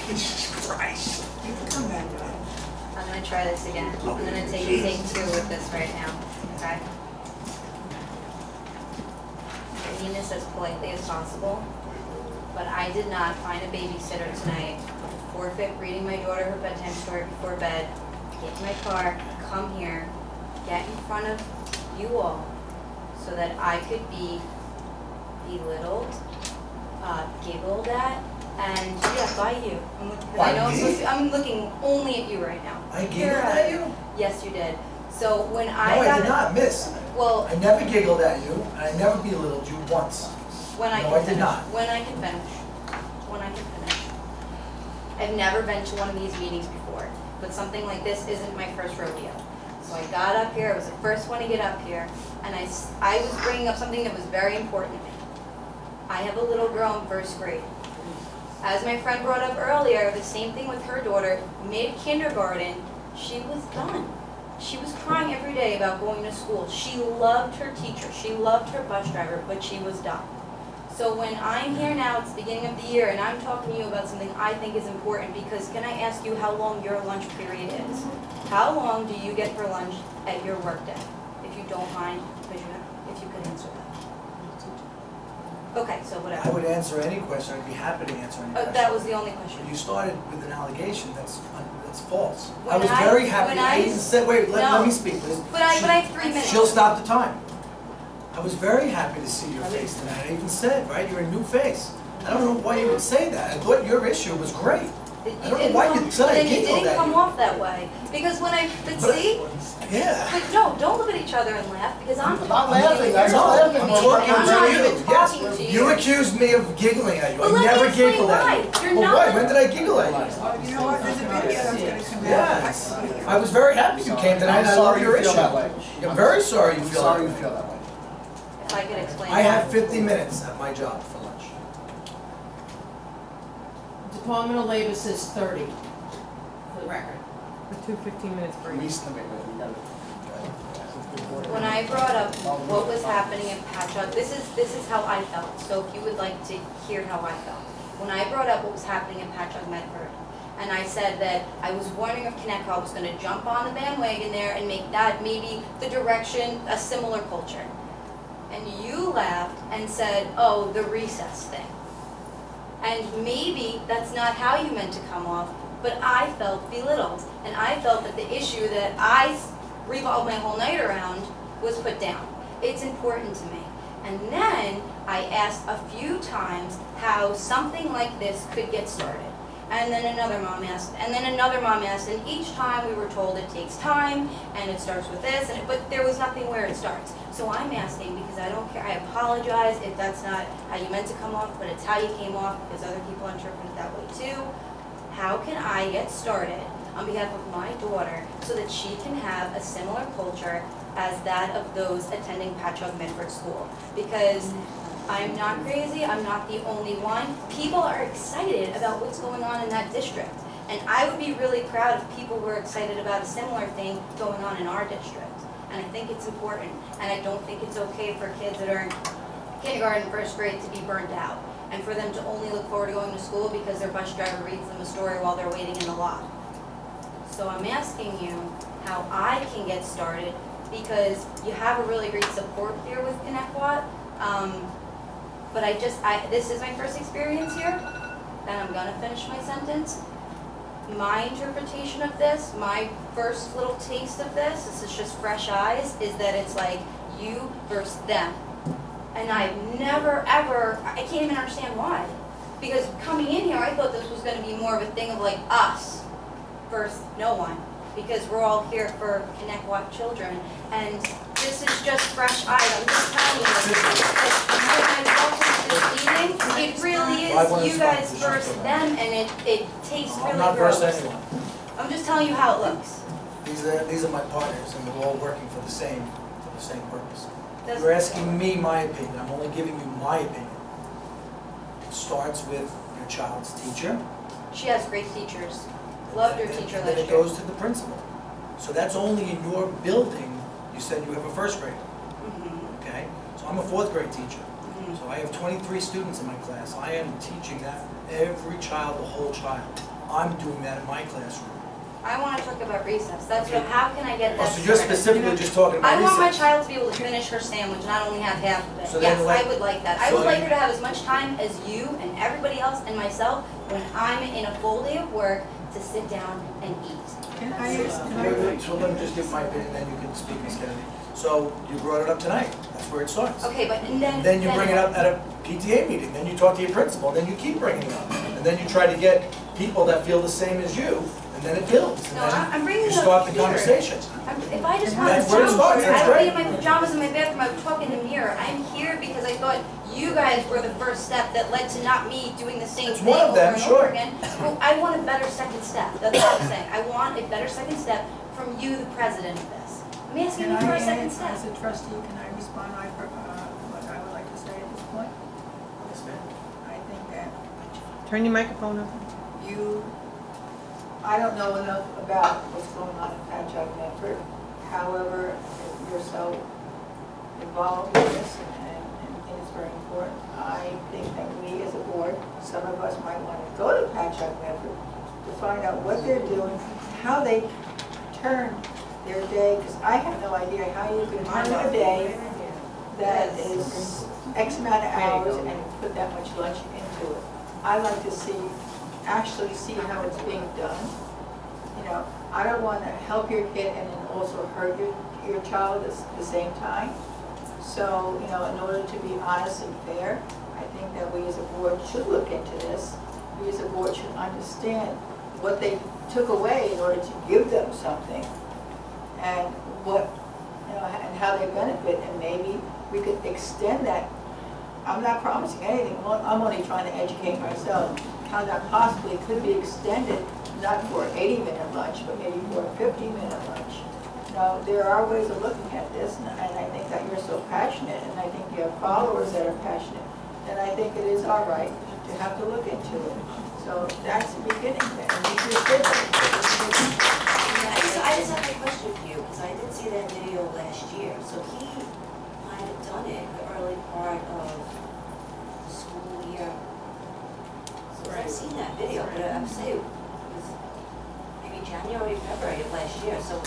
Jesus Christ. You can come back to that. I'm going to try this again. I'm going to take 2 with this right now. Okay? I mean this as politely as possible, but I did not find a babysitter tonight to forfeit reading my daughter her bedtime story before bed, get in my car, come here, get in front of you all so that I could be belittled, giggled at, and by you. By I know me? I'm looking only at you right now. I giggled at you? Yes, you did. So when No, I did not, miss. Well, I never giggled at you, and I never belittled you once. when I No, can I did finish. not. When I can finish. When I can finish. I've never been to one of these meetings before, but something like this isn't my first rodeo. So I got up here, I was the first one to get up here, and I was bringing up something that was very important to me. I have a little girl in first grade. As my friend brought up earlier, the same thing with her daughter, mid-kindergarten, she was done. She was crying every day about going to school. She loved her teacher, she loved her bus driver, but she was done. So when I'm here now, it's the beginning of the year, and I'm talking to you about something I think is important, because can I ask you how long your lunch period is? How long do you get for lunch at your work day? If you don't mind, if you could answer that. Okay, so whatever. I would answer any question. I'd be happy to answer any question. That was the only question. You started with an allegation that's false. When I was very happy. I even said, wait, let me speak, please. But I have 3 minutes. She'll stop the time. I was very happy to see your face tonight. I even said, right, you're a new face. I don't know why you would say that. I thought your issue was great. I don't know why you said I giggled at you. It didn't come off that way. Because when see? Yeah. But no, don't look at each other and laugh, because I'm not laughing. I'm not laughing. I'm talking I'm not even to talking you. to you. You accused me of giggling at you. Well, I let never me explain giggled at you. why. You're Well, not why? When did I giggle at you? You know what, there's a video that's going to come out. Yes. I was very happy you came tonight, and I love your issue. I'm very sorry you feel that way. If I could explain I have 50 minutes at my job for lunch. Department of Labor says 30, for the record. For 2 15-minute breaks. When I brought up what was happening in Patchogue, this is how I felt. So if you would like to hear how I felt. When I brought up what was happening in Patchogue, Medford, and I said that I was wondering if Connecticut was going to jump on the bandwagon there and make that maybe the direction, a similar culture. And you laughed and said, oh, the recess thing. And maybe that's not how you meant to come off, but I felt belittled. And I felt that the issue that I revolved my whole night around was put down. It's important to me. And then I asked a few times how something like this could get started. And then another mom asked, and then another mom asked, and each time we were told it takes time, and it starts with this, but there was nothing where it starts. So I'm asking, because I don't care, I apologize if that's not how you meant to come off, but it's how you came off, because other people interpret it that way too. How can I get started on behalf of my daughter so that she can have a similar culture as that of those attending Patchogue Medford School? Because I'm not crazy, I'm not the only one. People are excited about what's going on in that district. And I would be really proud if people were excited about a similar thing going on in our district. And I think it's important. And I don't think it's okay for kids that are in kindergarten, first grade to be burnt out. And for them to only look forward to going to school because their bus driver reads them a story while they're waiting in the lot. So I'm asking you how I can get started, because you have a really great support here with Connecticut. But this is my first experience here, and I'm gonna finish my sentence. My interpretation of this, my first little taste of this is just fresh eyes, is that it's like you versus them. And I've never ever, I can't even understand why. Because coming in here, I thought this was gonna be more of a thing of like us versus no one. Because we're all here for Connecticut children. And this is just fresh eyes. I'm just telling you, when I walked into this meeting, it really is you guys versus them, and it tastes really gross. I'm not versus anyone. I'm just telling you how it looks. These are my partners, and we're all working for the same purpose. That's You're asking me my opinion. I'm only giving you my opinion. It starts with your child's teacher. She has great teachers. Loved her teacher last year. Then it goes to the principal. So that's only in your building. You said you have a first grade. Okay? So I'm a fourth grade teacher. So I have 23 students in my class. I am teaching that every child, the whole child. I'm doing that in my classroom. I want to talk about recess. That's what, how can I get Oh, that? so you're started? specifically just talking about I want my recess? child to be able to finish her sandwich, not only have half of it. So then Yes, like- I would like that. I so would like then- her to have as much time as you and everybody else and myself when I'm in a full day of work to sit down and eat. Can I Wait, ask, wait, so let me just give my opinion, then you can speak, Ms. Kennedy. So you brought it up tonight, that's where it starts. Okay, but and then. Then you bring it up at a PTA meeting, then you talk to your principal, then you keep bringing it up. And then you try to get people that feel the same as you, and then it builds. And No, then I'm bringing you it up start the here. conversation. If I just wanted That's to where it sound starts, bored, that's I would be right. in my pajamas in my bathroom, I would talk in the mirror. I'm here because I thought you guys were the first step that led to not me doing the same It's thing one of over them, and sure. over again. Well, I want a better second step, that's what I'm saying. I want a better second step from you, the president of this. I'm asking you for a second step. as a trustee, can I respond what I would like to say at this point? Yes, ma'am. I think that Turn your microphone up. I don't know enough about what's going on in Patchogue, Medford. However, you're so involved in this and think it's very important. I think that we as a board, some of us might want to go to Patchogue, Medford to find out what they're doing, how they turn their day, because I have no idea how you can turn a day that is X amount of hours and put that much lunch into it. I like to actually see how it's being done. You know, I don't want to help your kid and then also hurt your child at the same time. So, you know, in order to be honest and fair, I think that we as a board should look into this. We as a board should understand what they took away in order to give them something and what, you know, and how they benefit, and maybe we could extend that. I'm not promising anything, I'm only trying to educate myself, how that possibly could be extended, not for an 80-minute lunch, but maybe for a 50-minute lunch. Now, there are ways of looking at this, and I think that you're so passionate, and I think you have followers that are passionate, and I think it is our right to have to look into it. So that's the beginning, and we just did it. I just have a question for you, because I did see that video last year. So he might have done it the early part of the school year. So I've seen that video, but I'm saying it was maybe January, February of last year. So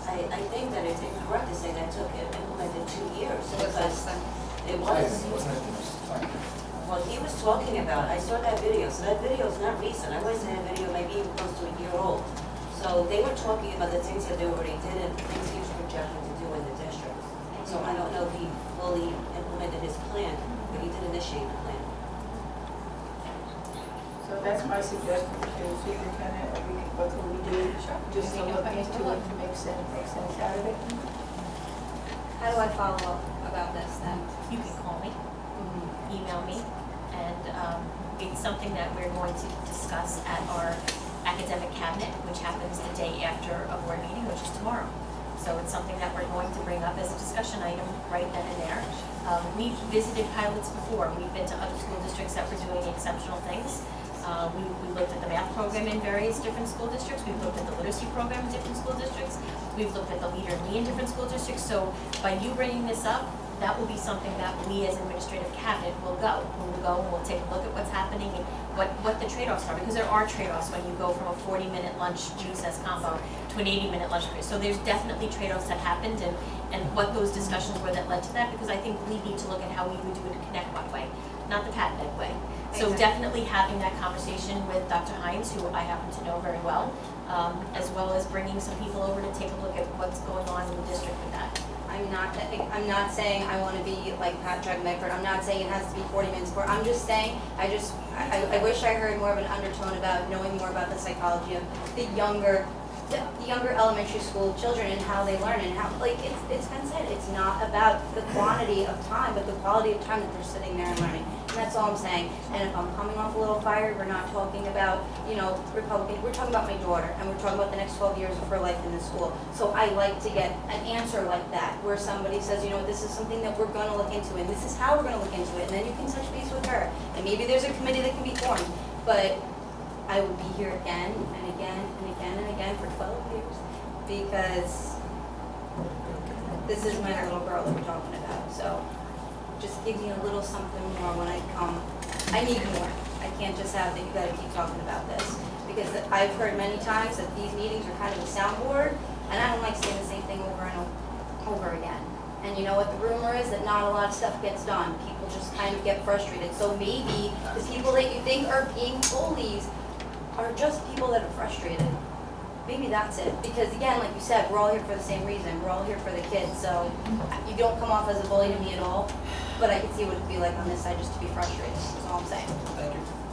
I think that it's incorrect to say that it implemented 2 years. Because it was. Well, he was talking about, I saw that video, so that video is not recent. I was in that video maybe even close to a year old. So they were talking about the things that they already did and things he was projecting to do in the district. So I don't know if he fully implemented his plan, but he did initiate the plan. So that's my suggestion to superintendent, what can we do, just to look into it to make sense out of it. How do I follow up about this then? You can call me, email me, and it's something that we're going to discuss at our academic cabinet, which happens the day after a board meeting, which is tomorrow. So it's something that we're going to bring up as a discussion item right then and there. We've visited pilots before. We've been to other school districts that were doing exceptional things. We looked at the math program in various different school districts. We've looked at the literacy program in different school districts. We've looked at the Leader in Me in different school districts. So by you bringing this up, that will be something that we as administrative cabinet will go. We will go and we'll take a look at what's happening and what the trade-offs are, because there are trade-offs when you go from a 40-minute lunch recess combo to an 80-minute lunch period. So there's definitely trade-offs that happened and what those discussions were that led to that, because I think we need to look at how we would do it in Connect One way, not the Pat Ed way. So definitely having that conversation with Dr. Hines, who I happen to know very well as bringing some people over to take a look at what's going on in the district with that. I'm not saying I want to be like Patchogue, Medford. I'm not saying it has to be 40 minutes for. I'm just saying I wish I heard more of an undertone about knowing more about the psychology of the younger elementary school children and how they learn and how, like it's been said, it's not about the quantity of time but the quality of time that they're sitting there and learning. And that's all I'm saying. And if I'm coming off a little fired, we're not talking about, Republican, we're talking about my daughter and we're talking about the next 12 years of her life in the school. So I like to get an answer like that where somebody says, this is something that we're going to look into and this is how we're going to look into it, and then you can touch base with her. And maybe there's a committee that can be formed, but I will be here again and again and again and again for 12 years because this is my little girl that we're talking about. So just give me a little something more when I come. I need more. I can't just have that you gotta keep talking about this. because I've heard many times that these meetings are kind of a soundboard, and I don't like saying the same thing over and over again. And you know what the rumor is? That not a lot of stuff gets done. People just kind of get frustrated. So maybe the people that you think are being bullies are just people that are frustrated. Maybe that's it. Because again, like you said, we're all here for the same reason. We're all here for the kids. So you don't come off as a bully to me at all, but I can see what it'd be like on this side just to be frustrated. That's all I'm saying. Thank you.